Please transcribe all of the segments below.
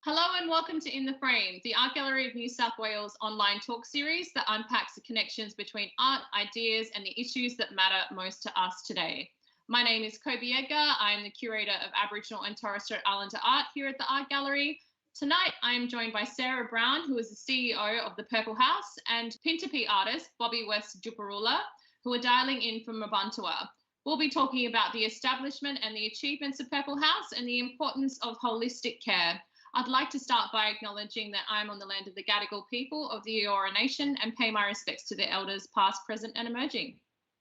Hello and welcome to In the Frame, the Art Gallery of New South Wales online talk series that unpacks the connections between art, ideas and the issues that matter most to us today. My name is Coby Edgar. I am the Curator of Aboriginal and Torres Strait Islander art here at the Art Gallery. Tonight I am joined by Sarah Brown, who is the CEO of the Purple House, and Pintupi artist Bobby West Tjupurrula, who are dialing in from Mabantua. We'll be talking about the establishment and the achievements of Purple House and the importance of holistic care. I'd like to start by acknowledging that I'm on the land of the Gadigal people of the Eora Nation and pay my respects to their elders past, present and emerging.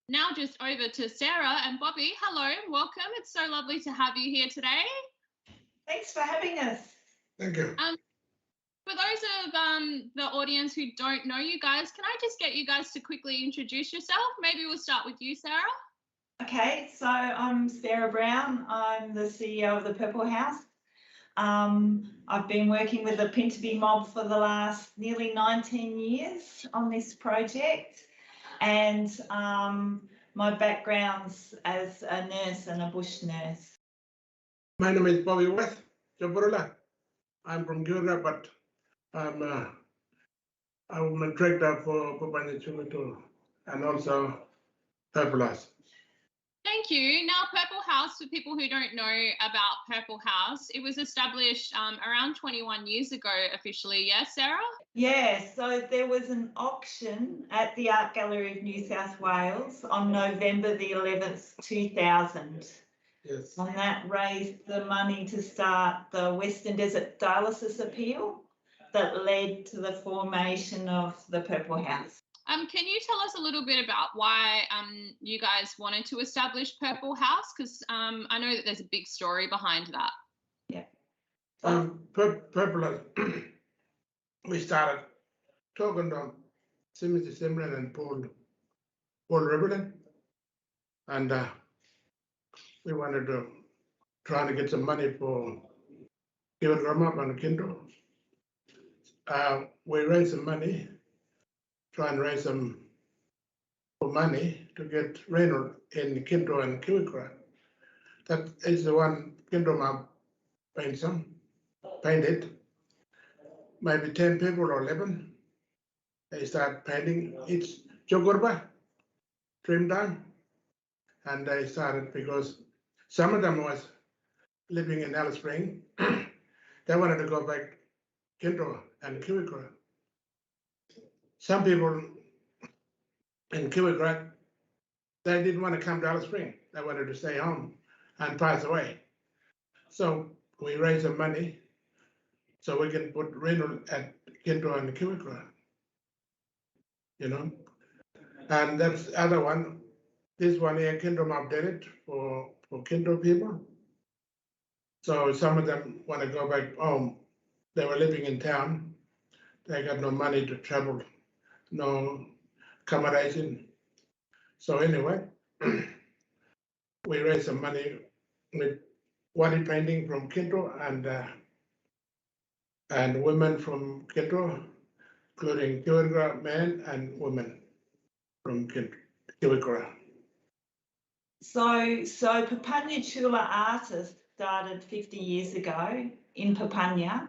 Now just over to Sarah and Bobby. Hello, welcome. It's so lovely to have you here today. Thanks for having us. Thank you. For those of the audience who don't know you guys, can I just get you guys to quickly introduce yourself? Maybe we'll start with you, Sarah. Okay, so I'm Sarah Brown. I'm the CEO of the Purple House. I've been working with the Pintupi mob for the last nearly 19 years on this project, and my background's as a nurse and a bush nurse. My name is Bobby West Tjupurrula. I'm from Curator, but I'm a director for Curator and also Purple House. Thank you. Now, Purple House, for people who don't know about Purple House, it was established around 21 years ago officially, yes, Sarah? Yeah, so there was an auction at the Art Gallery of New South Wales on November the 11th, 2000. Yes. And that raised the money to start the Western Desert Dialysis Appeal that led to the formation of the Purple House. Can you tell us a little bit about why you guys wanted to establish Purple House? Because I know that there's a big story behind that. Yeah. Purple House, we started talking to Timothy Simran and Paul Rebellion, and we wanted to try to get some money for Kevin Ramap and Kindle. We raised some money. Try and raise some money to get Reynolds in Kinto and Kiwikra. That is the one Kinto map painted. Maybe 10 people or 11. They start painting. It's Jogurba, trimmed down. And they started because some of them was living in Alice Spring. They wanted to go back Kinto and Kiwikra. Some people in Kiwikra, they didn't want to come to Alice Spring. They wanted to stay home and pass away. So we raised some money so we can put rental at Kinto and Kiwikra, And that's the other one. This one here, Kinto updated for Kinto people. So some of them want to go back home. They were living in town. They got no money to travel. No accommodation. So anyway, we raised some money with wadi painting from Kinto and women from Kinto, including Kiwikra men and women from Kiwikra. So Papunya Chula artists started 50 years ago in Papunya.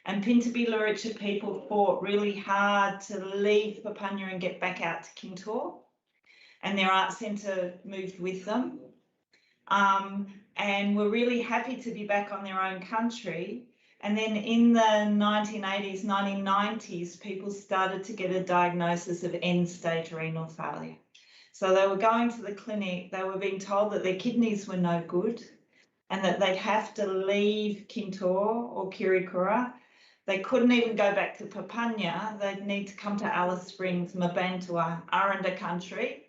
And Pintupi Luritja people fought really hard to leave Papunya and get back out to Kintor, and their art centre moved with them. And were really happy to be back on their own country. And then in the 1980s, 1990s, people started to get a diagnosis of end-stage renal failure. So they were going to the clinic, they were being told that their kidneys were no good and that they'd have to leave Kintor or Kirikura. They couldn't even go back to Papunya. They'd need to come to Alice Springs, Mabantua, Aranda country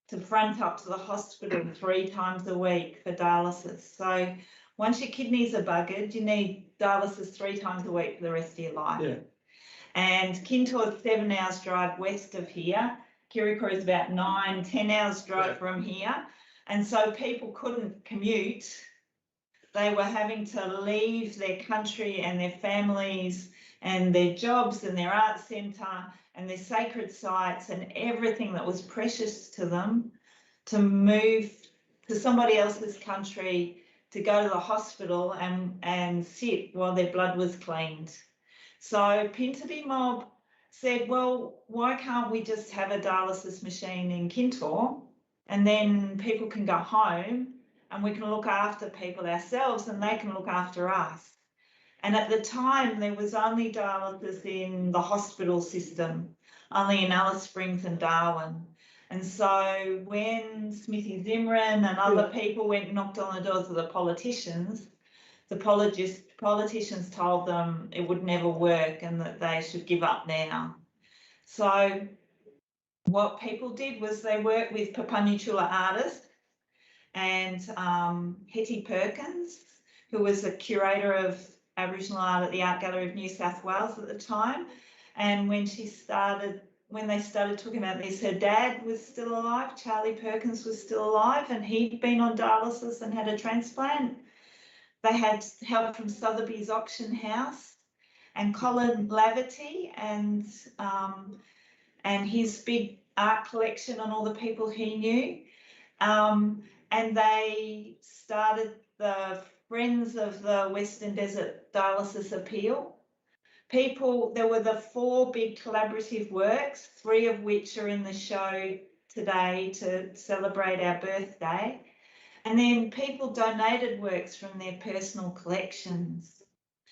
to front up to the hospital 3 times a week for dialysis. So once your kidneys are buggered, you need dialysis 3 times a week for the rest of your life. Yeah. And Kintor is 7 hours drive west of here. Curator is about 9-10 hours drive from here. And so people couldn't commute. They were having to leave their country and their families and their jobs and their art centre and their sacred sites and everything that was precious to them to move to somebody else's country to go to the hospital and sit while their blood was cleaned. So Pintupi mob said, well, why can't we just have a dialysis machine in Curator, and then people can go home and we can look after people ourselves and they can look after us. And at the time, there was only dialysis in the hospital system, only in Alice Springs and Darwin. And so when Smithy Zimmerman and other people went and knocked on the doors of the politicians, the politicians told them it would never work and that they should give up now. So what people did was they worked with Pintupi artists and Hetty Perkins, who was a curator of Aboriginal art at the Art Gallery of New South Wales at the time. And when they started talking about this, her dad was still alive, Charlie Perkins was still alive, and he'd been on dialysis and had a transplant. They had help from Sotheby's Auction House and Colin Laverty and his big art collection and all the people he knew. And they started the Friends of the Western Desert Dialysis Appeal. There were the 4 big collaborative works, 3 of which are in the show today to celebrate our birthday. And then people donated works from their personal collections.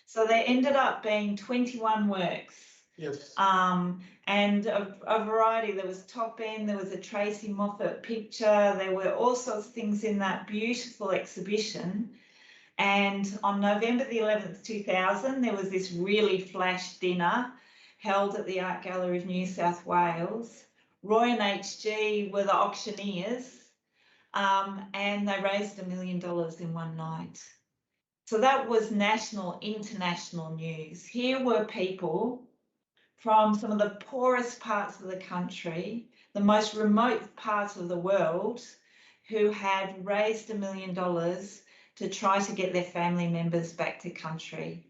So there ended up being 21 works. Yes. And a variety. There was Top End, there was a Tracy Moffat picture, there were all sorts of things in that beautiful exhibition. And on November the 11th, 2000, there was this really flash dinner held at the Art Gallery of New South Wales. Roy and HG were the auctioneers, and they raised $1 million in one night. So that was national, international news. Here were people from some of the poorest parts of the country, the most remote parts of the world, who had raised $1 million to try to get their family members back to country.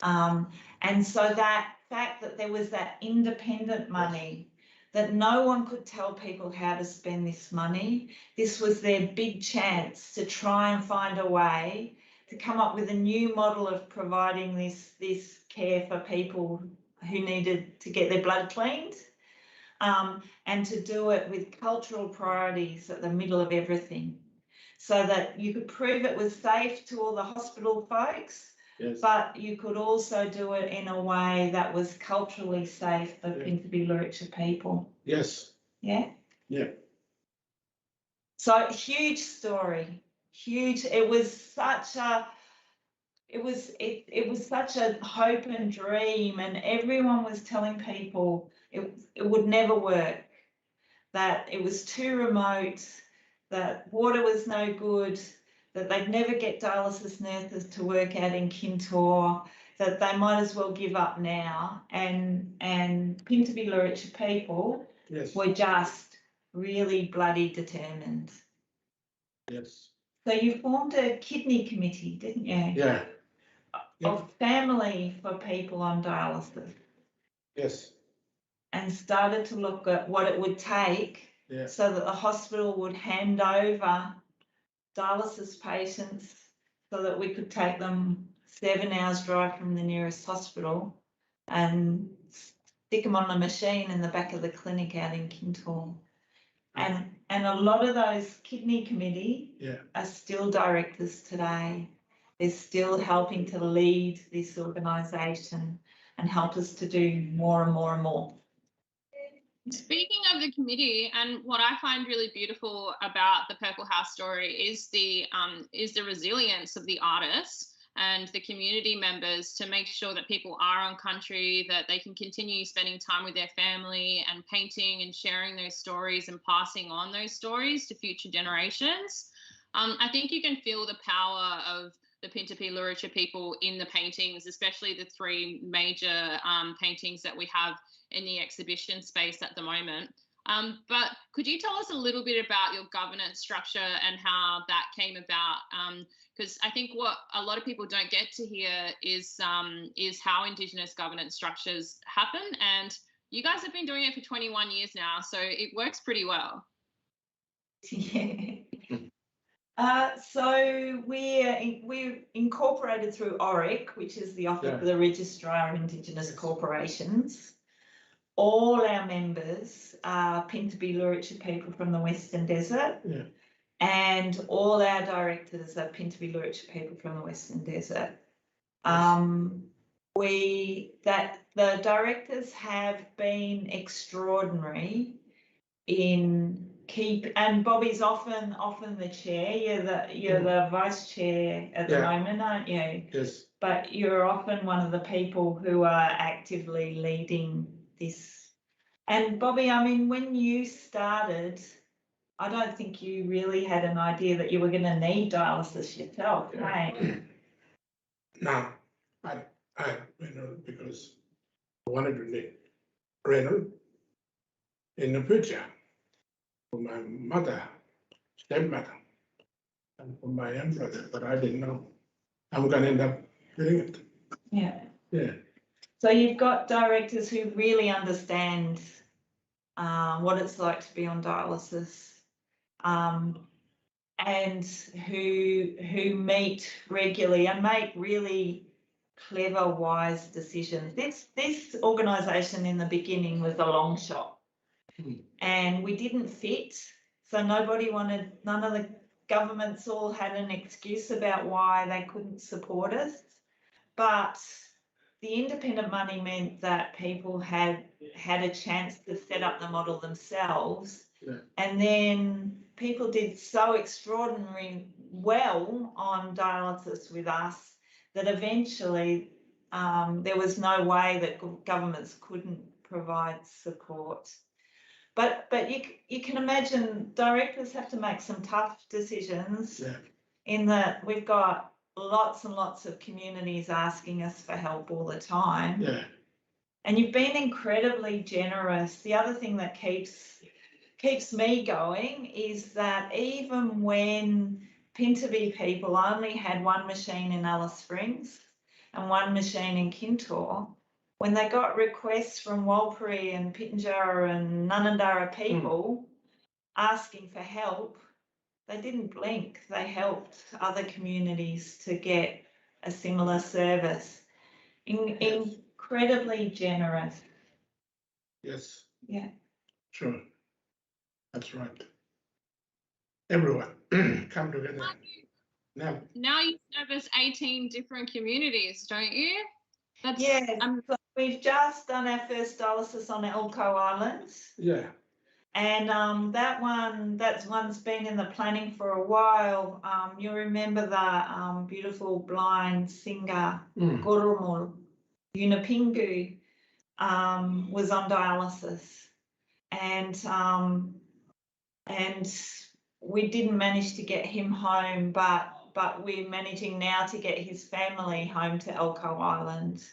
And so that fact that there was that independent money, that no one could tell people how to spend this money, this was their big chance to try and find a way to come up with a new model of providing this care for people who needed to get their blood cleaned, and to do it with cultural priorities at the middle of everything, so that you could prove it was safe to all the hospital folks, yes, but you could also do it in a way that was culturally safe for Pintupi people. Yes. Yeah? Yeah. So huge story, huge. It was such a hope and dream, and everyone was telling people it would never work, that it was too remote, that water was no good, that they'd never get dialysis nurses to work out in Curator, that they might as well give up now. And Pintupi people, yes, were just really bloody determined. Yes. So you formed a kidney committee, didn't you? Yeah. Of family for people on dialysis. Yes. And started to look at what it would take, yeah, so that the hospital would hand over dialysis patients so that we could take them 7 hours drive from the nearest hospital and stick them on a machine in the back of the clinic out in Curator. And a lot of those kidney committee, yeah, are still directors today. They're still helping to lead this organisation and help us to do more and more and more. Speaking of the committee, and what I find really beautiful about the Purple House story is the resilience of the artists and the community members to make sure that people are on country, that they can continue spending time with their family and painting and sharing those stories and passing on those stories to future generations. I think you can feel the power of the Pintupi Luritja people in the paintings, especially the 3 major paintings that we have in the exhibition space at the moment. But could you tell us a little bit about your governance structure and how that came about? Because I think what a lot of people don't get to hear is how Indigenous governance structures happen. And you guys have been doing it for 21 years now, so it works pretty well. Yeah. So we're incorporated through ORIC, which is the Office of the Registrar of Indigenous Corporations. All our members are Pintupi Luritja people from the Western Desert, and all our directors are Pintupi Luritja people from the Western Desert. The directors have been extraordinary in and Bobby's often the chair. You're the vice chair at the moment, aren't you? Yes. But you're often one of the people who are actively leading this. And Bobby, I mean, when you started, I don't think you really had an idea that you were going to need dialysis yourself, right? No, I because I wanted to need renal in the future for my mother, stepmother, and for my young brother, but I didn't know I'm going to end up doing it. Yeah. Yeah. So you've got directors who really understand what it's like to be on dialysis, and who meet regularly and make really clever, wise decisions. This organisation in the beginning was a long shot, and we didn't fit. So none of the governments all had an excuse about why they couldn't support us. But the independent money meant that people had a chance to set up the model themselves. And then people did so extraordinarily well on dialysis with us that eventually there was no way that governments couldn't provide support. But you can imagine directors have to make some tough decisions in that we've got lots and lots of communities asking us for help all the time. Yeah. And you've been incredibly generous. The other thing that keeps me going is that even when Pintupi people only had one machine in Alice Springs and one machine in Kintore, when they got requests from Warlpiri and Pitjantjatjara and Ngundarra people asking for help, they didn't blink. They helped other communities to get a similar service. Incredibly generous. Yes. Yeah. Sure. That's right. Everyone come together. Now you service 18 different communities, don't you? So we've just done our first dialysis on Elcho Islands. Yeah. And that one's been in the planning for a while. You remember the beautiful blind singer Gurumul Yunupingu was on dialysis, and we didn't manage to get him home, but we're managing now to get his family home to Elcho Island.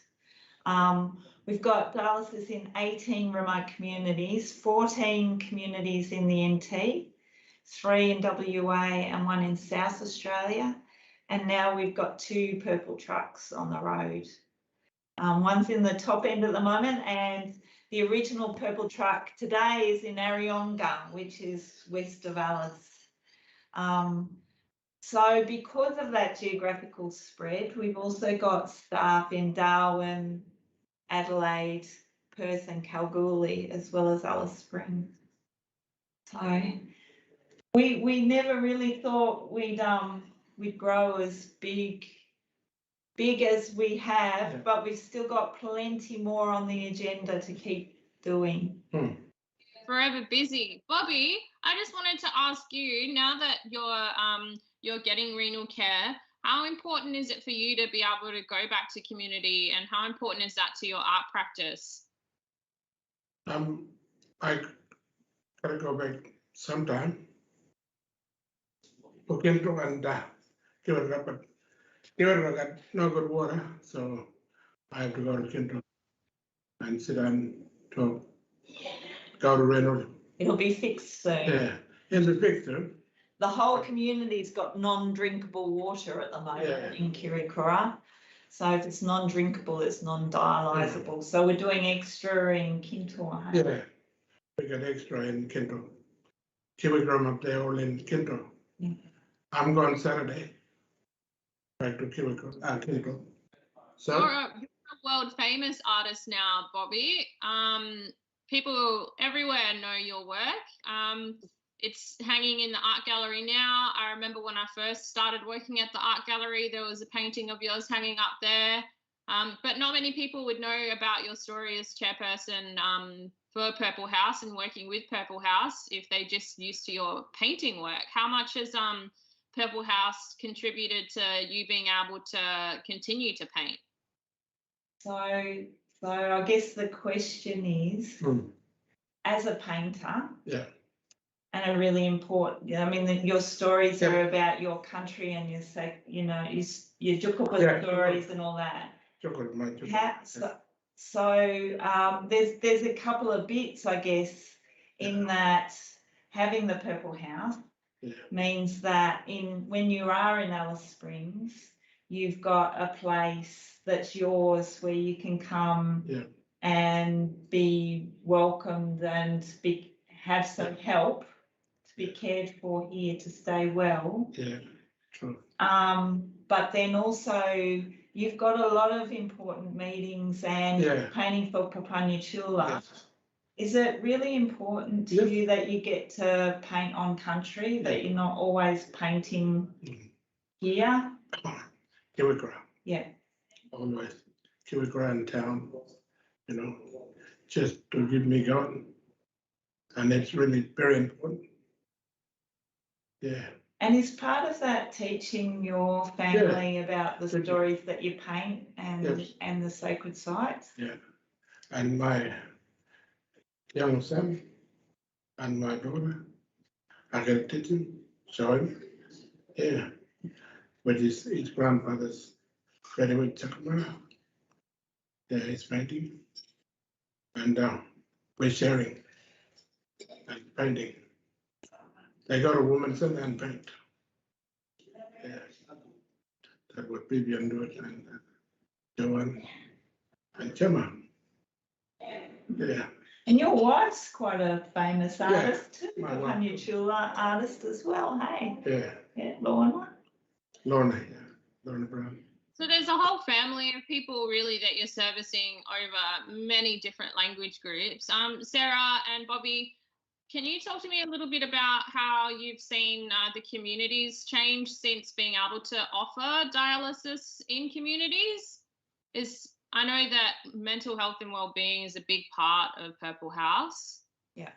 We've got dialysis in 18 remote communities, 14 communities in the NT, 3 in WA and 1 in South Australia. And now we've got 2 purple trucks on the road. One's in the top end at the moment, and the original purple truck today is in Arionga, which is west of Alice. So because of that geographical spread, we've also got staff in Darwin, Adelaide, Perth and Kalgoorlie, as well as Alice Springs. So we never really thought we'd grow as big as we have, but we've still got plenty more on the agenda to keep doing. Forever busy. Bobby, I just wanted to ask you, now that you're getting renal care, how important is it for you to be able to go back to community, and how important is that to your art practice? I gotta go back sometime. Look into and Curator, but Curator got no good water, so I have to go to Kintore and sit down to go to renal. It'll be fixed soon. Yeah, it'll be fixed soon. The whole community's got non-drinkable water at the moment in Curator. So if it's non-drinkable, it's non-dialysable. So we're doing extra in Kintore. Yeah, we got extra in Kintore. Kilogram up there, all in Kintore. I'm going Saturday back to Curator. So You're a world famous artist now, Bobby. People everywhere know your work. It's hanging in the art gallery now. I remember when I first started working at the art gallery, there was a painting of yours hanging up there. But not many people would know about your story as chairperson for Purple House and working with Purple House if they just used to your painting work. How much has Purple House contributed to you being able to continue to paint? So I guess the question is, as a painter, yeah, and a really important. I mean, your stories are about your country and your Tjupurrula stories and all that. There's a couple of bits, I guess, in that having the Purple House means that when you are in Alice Springs, you've got a place that's yours where you can come and be welcomed and have some help to be cared for here to stay well. Yeah, true. But then also you've got a lot of important meetings and painting for Pintupi. Yes. Is it really important to you that you get to paint on country, that you're not always painting here? Curator. Yeah. Always. Curator in town, just to give me going. And it's really very important. Yeah. And is part of that teaching your family about the stories that you paint and the sacred sites? Yeah. And my young son and my daughter, I can teach him, show him. Yeah. But his grandfather's very much Chakmara. Yeah, he's painting. And we're sharing and painting. They got a woman's son and paint. Yeah. That was Vivian do it and Joanne and Gemma. Yeah. And your wife's quite a famous artist too, my a wife. Pintupi artist as well, hey? Yeah. Lorna. Lorna Brown. So there's a whole family of people really that you're servicing over many different language groups. Sarah and Bobby, can you talk to me a little bit about how you've seen the communities change since being able to offer dialysis in communities? I know that mental health and wellbeing is a big part of Purple House. Yeah.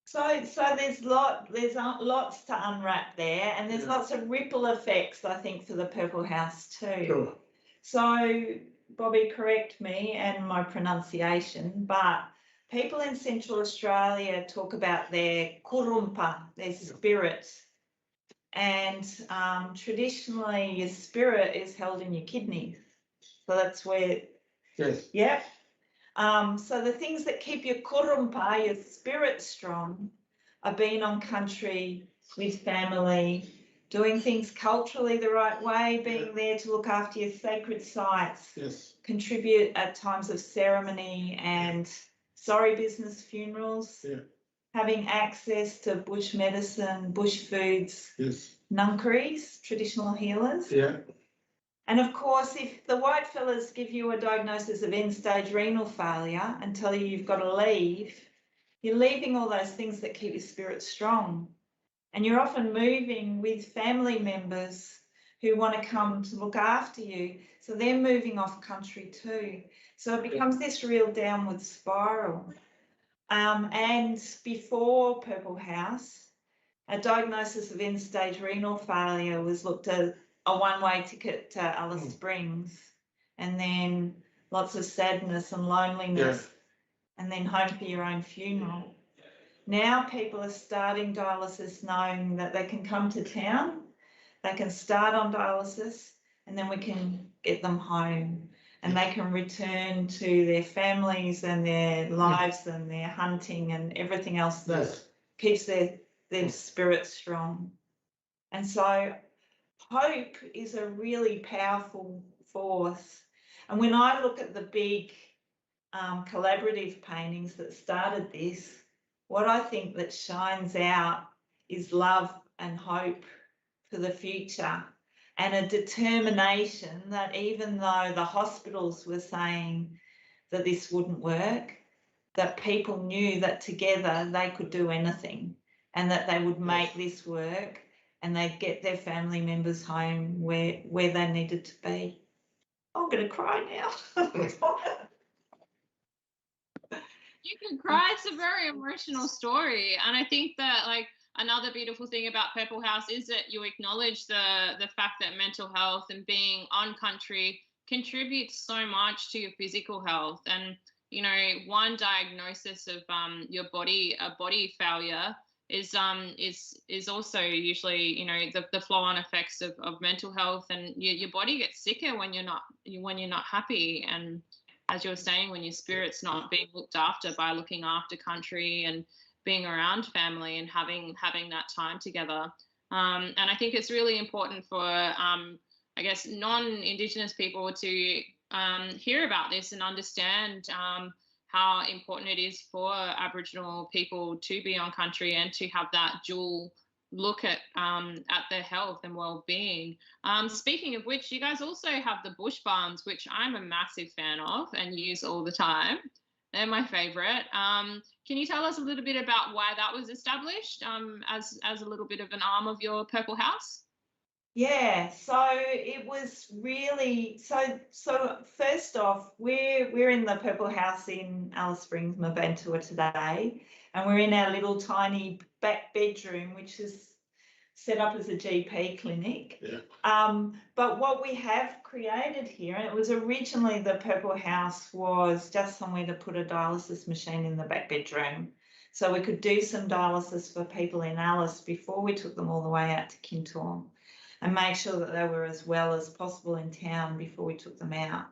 So there's lots to unwrap there, and there's lots of ripple effects, I think, for the Purple House too. Sure. So, Bobby, correct me and my pronunciation, but people in Central Australia talk about their kurumpa, their spirit, and traditionally your spirit is held in your kidneys. So that's where. Yes. Yep. So the things that keep your kurumpa, your spirit strong, are being on country with family, doing things culturally the right way, being there to look after your sacred sites, contribute at times of ceremony and sorry business funerals, having access to bush medicine, bush foods, nunkaries, traditional healers. Yeah. And of course, if the white fellas give you a diagnosis of end-stage renal failure and tell you you've got to leave, you're leaving all those things that keep your spirit strong. And you're often moving with family members who want to come to look after you. So they're moving off country too. So it becomes this real downward spiral. And before Purple House, a diagnosis of end-stage renal failure was looked at a one-way ticket to Alice Springs, and then lots of sadness and loneliness, and then home for your own funeral. Now people are starting dialysis knowing that they can come to town, they can start on dialysis, and then we can get them home, and they can return to their families and their lives and their hunting and everything else that keeps their spirit strong. And so hope is a really powerful force. And when I look at the big collaborative paintings that started this, what I think that shines out is love and hope for the future, and a determination that even though the hospitals were saying that this wouldn't work, that people knew that together they could do anything and that they would make this work and they'd get their family members home where they needed to be. I'm going to cry now. You can cry. It's a very emotional story. And I think that, like, another beautiful thing about Purple House is that you acknowledge the fact that mental health and being on country contributes so much to your physical health. And, you know, one diagnosis of your body, a body failure, is also usually, you know, the flow-on effects of mental health, and your body gets sicker when you're not happy. And as you were saying, when your spirit's not being looked after by looking after country and being around family and having that time together. And I think it's really important for, I guess, non-Indigenous people to hear about this and understand how important it is for Aboriginal people to be on country and to have that dual look at their health and well-being. Speaking of which, you guys also have the bush farms, which I'm a massive fan of and use all the time. They're my favourite. Can you tell us a little bit about why that was established as a little bit of an arm of your Purple House? Yeah, so it was really so first off, we're in the Purple House in Alice Springs, Mabantua today, and we're in our little tiny back bedroom, which is set up as a GP clinic. Yeah. But what we have created here, and it was originally the Purple House was just somewhere to put a dialysis machine in the back bedroom. So we could do some dialysis for people in Alice before we took them all the way out to Kintorm, and make sure that they were as well as possible in town before we took them out.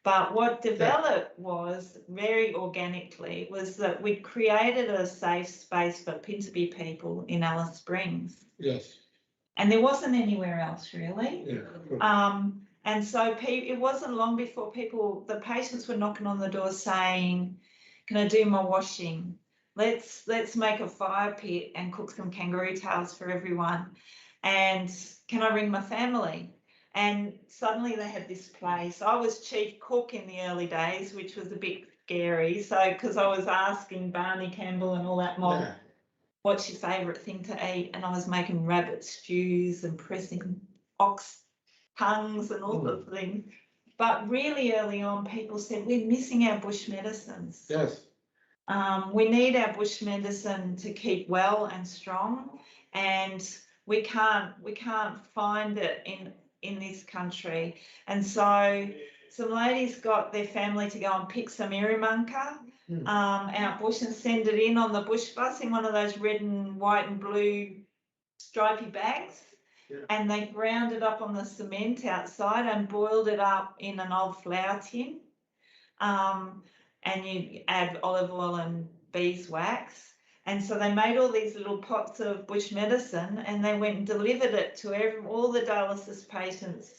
But what developed was very organically was that we created a safe space for Pintupi people in Alice Springs. Yes. And there wasn't anywhere else really. Yeah. And so it wasn't long before the patients were knocking on the door saying, "Can I do my washing? Let's make a fire pit and cook some kangaroo tails for everyone. And can I bring my family?" And suddenly they had this place. I was chief cook in the early days, which was a bit scary. So, because I was asking Barney Campbell and all that mob, what's your favourite thing to eat? And I was making rabbit stews and pressing ox tongues and all sorts of things. But really early on, people said, we're missing our bush medicines. Yes. We need our bush medicine to keep well and strong, and we can't find it in this country. And so some ladies got their family to go and pick some irimunka out bush and send it in on the bush bus in one of those red and white and blue stripy bags. Yeah. And they ground it up on the cement outside and boiled it up in an old flour tin. And you add olive oil and beeswax. And so they made all these little pots of bush medicine, and they went and delivered it to all the dialysis patients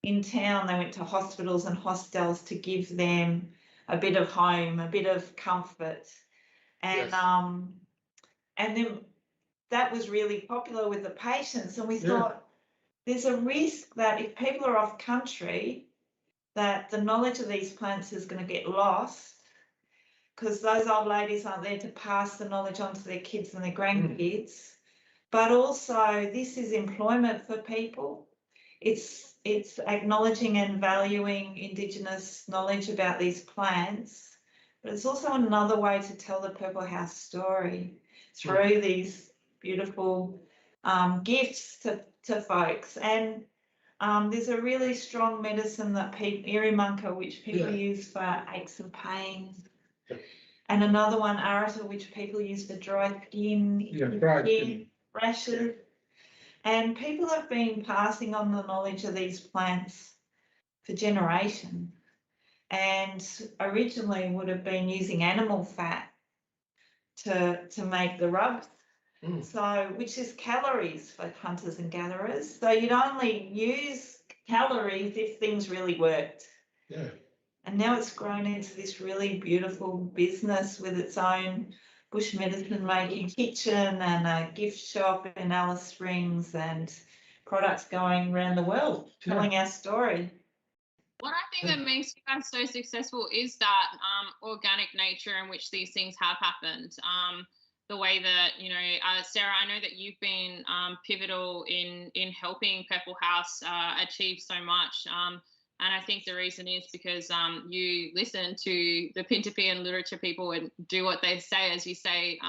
in town. They went to hospitals and hostels to give them a bit of home, a bit of comfort. And and then that was really popular with the patients. And we thought there's a risk that if people are off country, that the knowledge of these plants is going to get lost, because those old ladies aren't there to pass the knowledge on to their kids and their grandkids. But also this is employment for people. It's acknowledging and valuing Indigenous knowledge about these plants, but it's also another way to tell the Purple House story through these beautiful gifts to folks. And there's a really strong medicine that irimunka, which people use for aches and pains. And another one, arata, which people use for dry skin, rashes. And people have been passing on the knowledge of these plants for generations, and originally would have been using animal fat to make the rubs. So, which is calories for hunters and gatherers. So you'd only use calories if things really worked. Yeah. And now it's grown into this really beautiful business with its own bush medicine making kitchen and a gift shop in Alice Springs and products going around the world, telling our story. What I think that makes you guys so successful is that organic nature in which these things have happened. The way that, you know, Sarah, I know that you've been pivotal in helping Purple House achieve so much. And I think the reason is because you listen to the Pintupi and literature people and do what they say, as you say,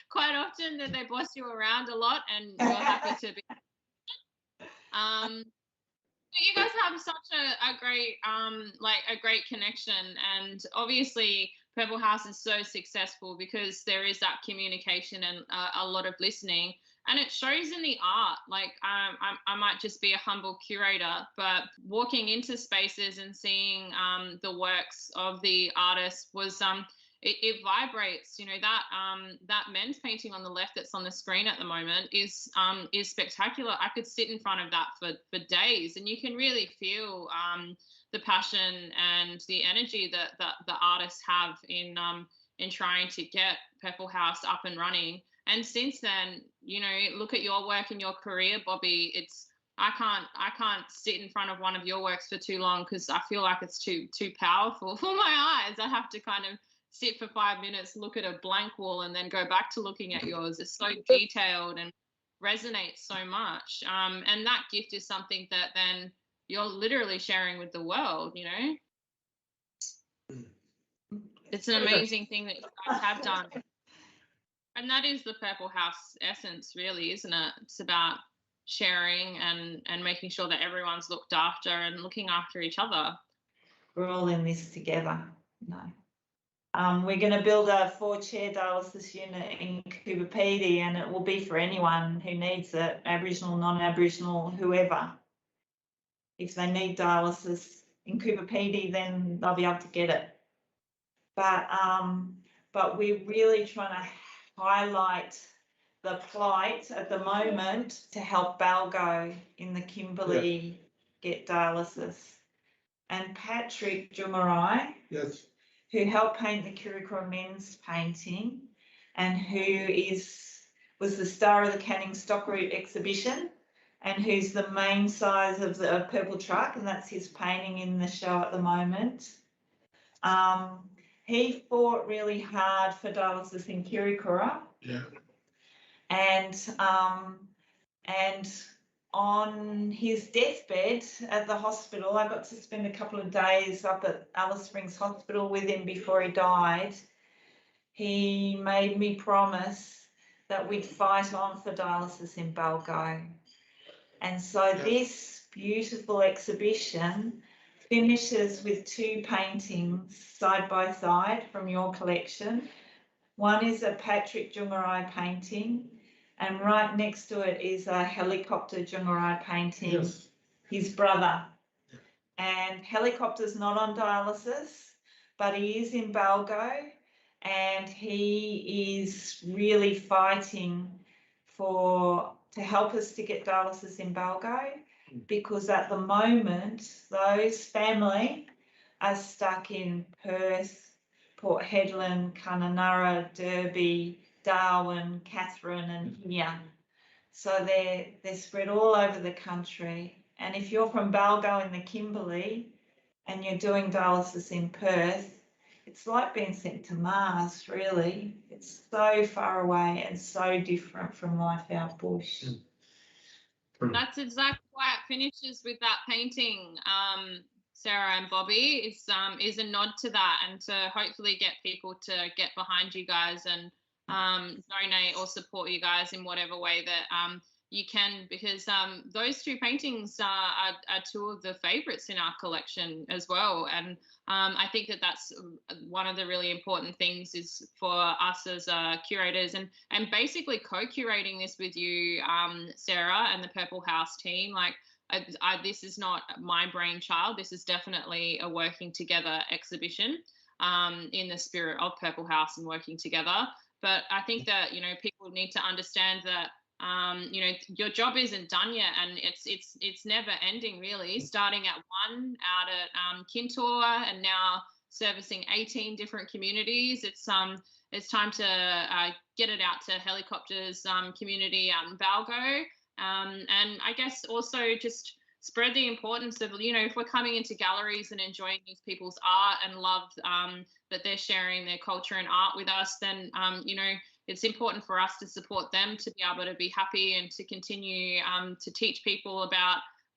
quite often that they boss you around a lot and you're happy to be. You guys have such a great a great connection, and obviously Purple House is so successful because there is that communication and a lot of listening, and it shows in the art. Like I might just be a humble curator, but walking into spaces and seeing the works of the artists was it vibrates. You know, that men's painting on the left that's on the screen at the moment is spectacular. I could sit in front of that for days, and you can really feel the passion and the energy that the artists have in trying to get Purple House up and running. And since then, you know, look at your work and your career, Bobby. I can't sit in front of one of your works for too long because I feel like it's too powerful for my eyes. I have to kind of sit for 5 minutes, look at a blank wall, and then go back to looking at yours. It's so detailed and resonates so much. And that gift is something that then you're literally sharing with the world, you know? It's an amazing thing that you guys have done. And that is the Purple House essence, really, isn't it? It's about sharing and making sure that everyone's looked after and looking after each other. We're all in this together, you know. We're going to build a 4-chair dialysis unit in Tjupurrula, and it will be for anyone who needs it, Aboriginal, non-Aboriginal, whoever. If they need dialysis in Tjupurrula, then they'll be able to get it. But we're really trying to highlight the plight at the moment to help Balgo in the Kimberley get dialysis. And Patrick Jungarai, who helped paint the Curator men's painting and who was the star of the Canning Stockroot exhibition and who's the main size of the purple truck, and that's his painting in the show at the moment. He fought really hard for dialysis in Curator. Yeah. And on his deathbed at the hospital, I got to spend a couple of days up at Alice Springs Hospital with him before he died. He made me promise that we'd fight on for dialysis in Balgo. And so this beautiful exhibition finishes with 2 paintings side by side from your collection. One is a Patrick Jungarai painting, and right next to it is a Helicopter Jungarai painting, his brother. And Helicopter's not on dialysis, but he is in Balgo, and he is really fighting to help us to get dialysis in Balgo, because at the moment, those family are stuck in Perth, Port Hedland, Kununurra, Derby, Darwin, Catherine and here. So they're spread all over the country. And if you're from Balgo in the Kimberley and you're doing dialysis in Perth, it's like being sent to Mars, really. It's so far away and so different from life out bush. That's exactly why it finishes with that painting, Sarah and Bobby, is a nod to that, and to hopefully get people to get behind you guys and donate or support you guys in whatever way that you can, because those 2 paintings are 2 of the favourites in our collection as well. And I think that that's one of the really important things is for us as curators and basically co-curating this with you, Sarah, and the Purple House team. Like, this is not my brainchild. This is definitely a working together exhibition in the spirit of Purple House and working together. But I think that, you know, people need to understand that, you know, your job isn't done yet, and it's never ending, really. Starting at 1 out at Kintor and now servicing 18 different communities. it's time to get it out to helicopters community out in Balgo. And I guess also just spread the importance of, if we're coming into galleries and enjoying these people's art and love that they're sharing their culture and art with us, then, it's important for us to support them to be able to be happy and to continue to teach people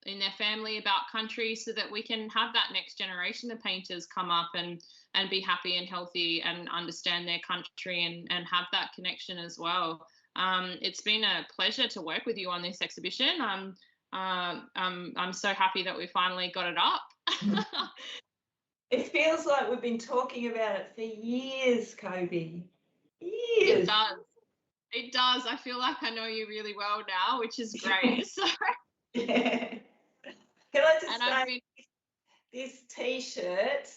in their family about country, so that we can have that next generation of painters come up and be happy and healthy and understand their country and have that connection as well. It's been a pleasure to work with you on this exhibition. I'm so happy that we finally got it up. It feels like we've been talking about it for years, Coby. Years. It does. It does. I feel like I know you really well now, which is great. So. Yeah. Can I just say, this T-shirt,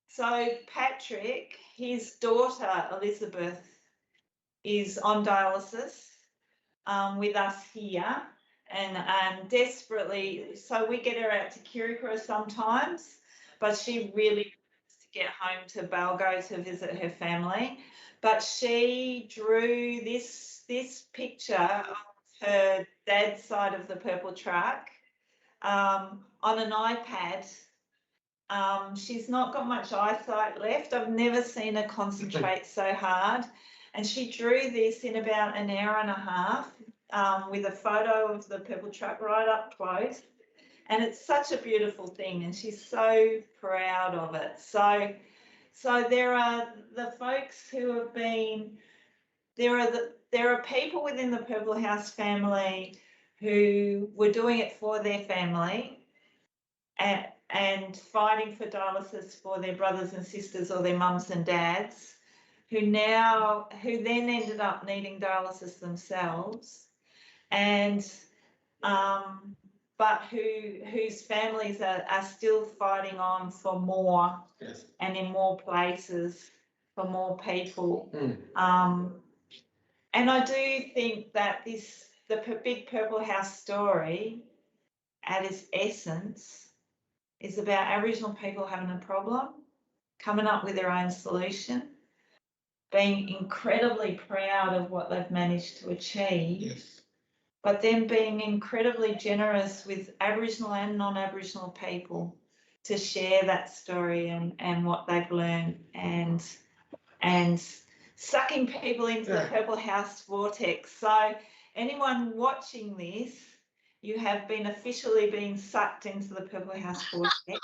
so Patrick, his daughter Elizabeth, is on dialysis with us here, and desperately, so we get her out to Curator sometimes, but she really wants to get home to Balgo to visit her family. But she drew this picture of her dad's side of the purple truck on an iPad. She's not got much eyesight left. I've never seen her concentrate so hard. And she drew this in about an hour and a half with a photo of the purple truck right up close. And it's such a beautiful thing, and she's so proud of it. So there are the folks who have been, there are people within the Purple House family who were doing it for their family and fighting for dialysis for their brothers and sisters or their mums and dads, who then ended up needing dialysis themselves, and but whose families are still fighting on for more. Yes. And in more places for more people. And I do think that the Big Purple House story at its essence is about Aboriginal people having a problem, coming up with their own solution, being incredibly proud of what they've managed to achieve, Yes. But then being incredibly generous with Aboriginal and non-Aboriginal people to share that story and what they've learned, and sucking people into the Purple House vortex. So anyone watching this, you have been officially being sucked into the Purple House vortex.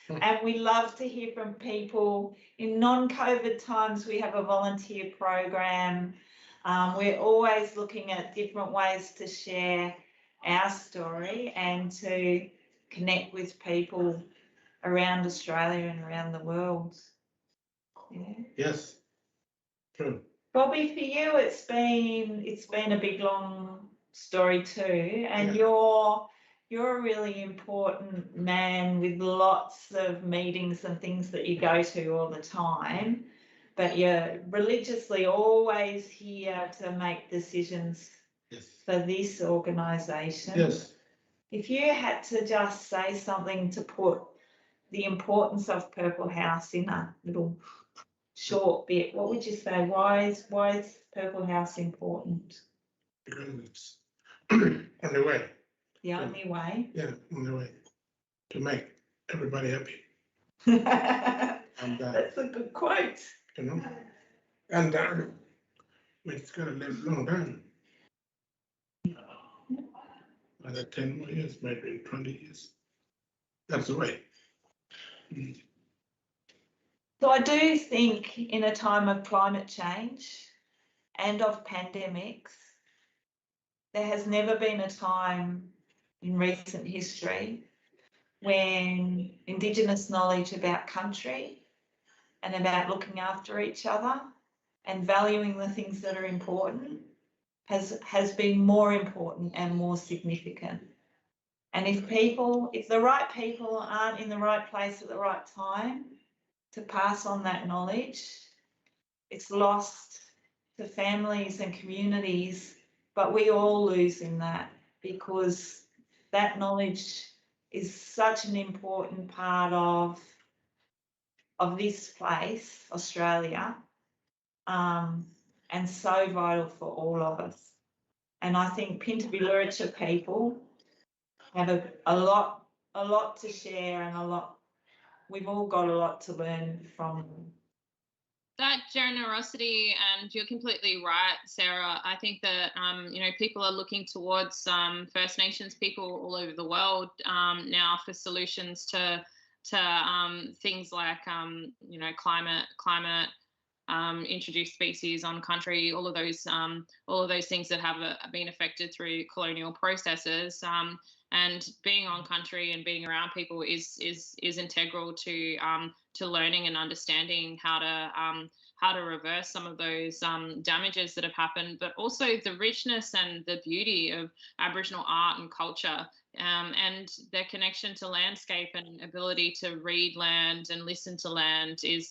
And we love to hear from people. In non-COVID times, we have a volunteer program. We're always looking at different ways to share our story and to connect with people around Australia and around the world. Yeah. Yes, true. Coby, for you, it's been a big long story too, and Yeah. you're a really important man with lots of meetings and things that you go to all the time, but you're religiously always here to make decisions. Yes. For this organisation. Yes. If you had to just say something to put the importance of Purple House in a little short bit, what would you say? Why is Purple House important? Because it's only way. The only way. Yeah, only way to make everybody happy. And that's a good quote. You know, and it's gonna live long time. Another 10 more years, maybe 20 years. That's the way. So I do think in a time of climate change and of pandemics, there has never been a time in recent history when Indigenous knowledge about country and about looking after each other and valuing the things that are important has been more important and more significant. And if the right people aren't in the right place at the right time to pass on that knowledge, it's lost to families and communities, but we all lose in that, because that knowledge is such an important part of this place, Australia, and so vital for all of us. And I think Pintupi people have a lot to share, and we've all got a lot to learn from them. That generosity, and you're completely right, Sarah. I think that people are looking towards First Nations people all over the world now for solutions to things like climate, introduced species on country, all of those things that have been affected through colonial processes. And being on country and being around people is integral to learning and understanding how to reverse some of those damages that have happened, but also the richness and the beauty of Aboriginal art and culture, and their connection to landscape and ability to read land and listen to land is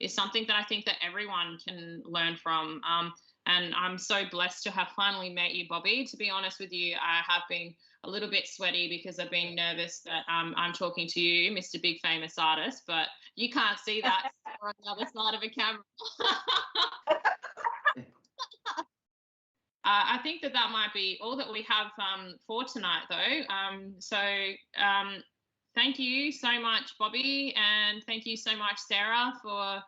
something that I think that everyone can learn from. And I'm so blessed to have finally met you, Bobby. To be honest with you, I have been a little bit sweaty because I've been nervous that I'm talking to you, Mr. Big Famous Artist, but you can't see that on the other side of a camera. I think that might be all that we have for tonight, though. Thank you so much, Bobby, and thank you so much, Sarah, for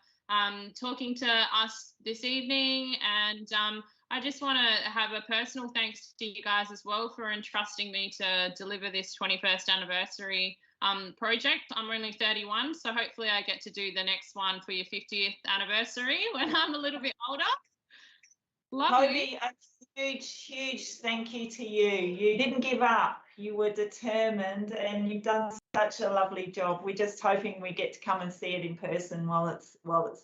talking to us this evening. And I just want to have a personal thanks to you guys as well for entrusting me to deliver this 21st anniversary project. I'm only 31, so hopefully I get to do the next one for your 50th anniversary when I'm a little bit older. Coby, a huge thank you to you. You didn't give up. You were determined, and you've done such a lovely job. We're just hoping we get to come and see it in person while it's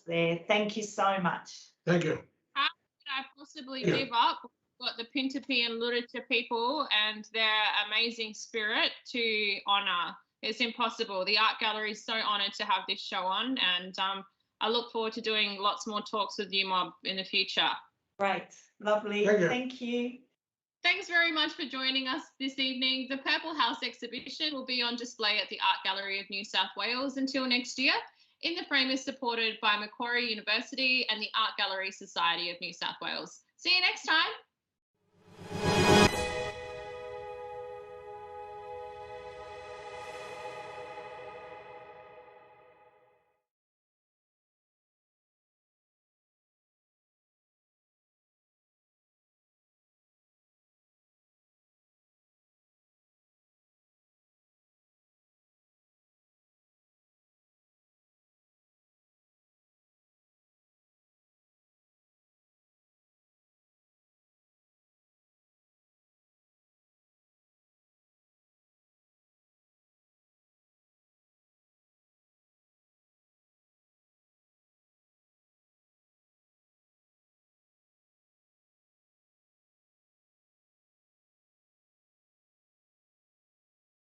there. Thank you so much. Thank you. How could I possibly give up? We've got the Pintupi and Curator people and their amazing spirit to honour. It's impossible. The art gallery is so honoured to have this show on, and I look forward to doing lots more talks with you, Mob, in the future. Great, lovely. Thank you. Thanks very much for joining us this evening. The Purple House exhibition will be on display at the Art Gallery of New South Wales until next year. In the Frame is supported by Macquarie University and the Art Gallery Society of New South Wales. See you next time.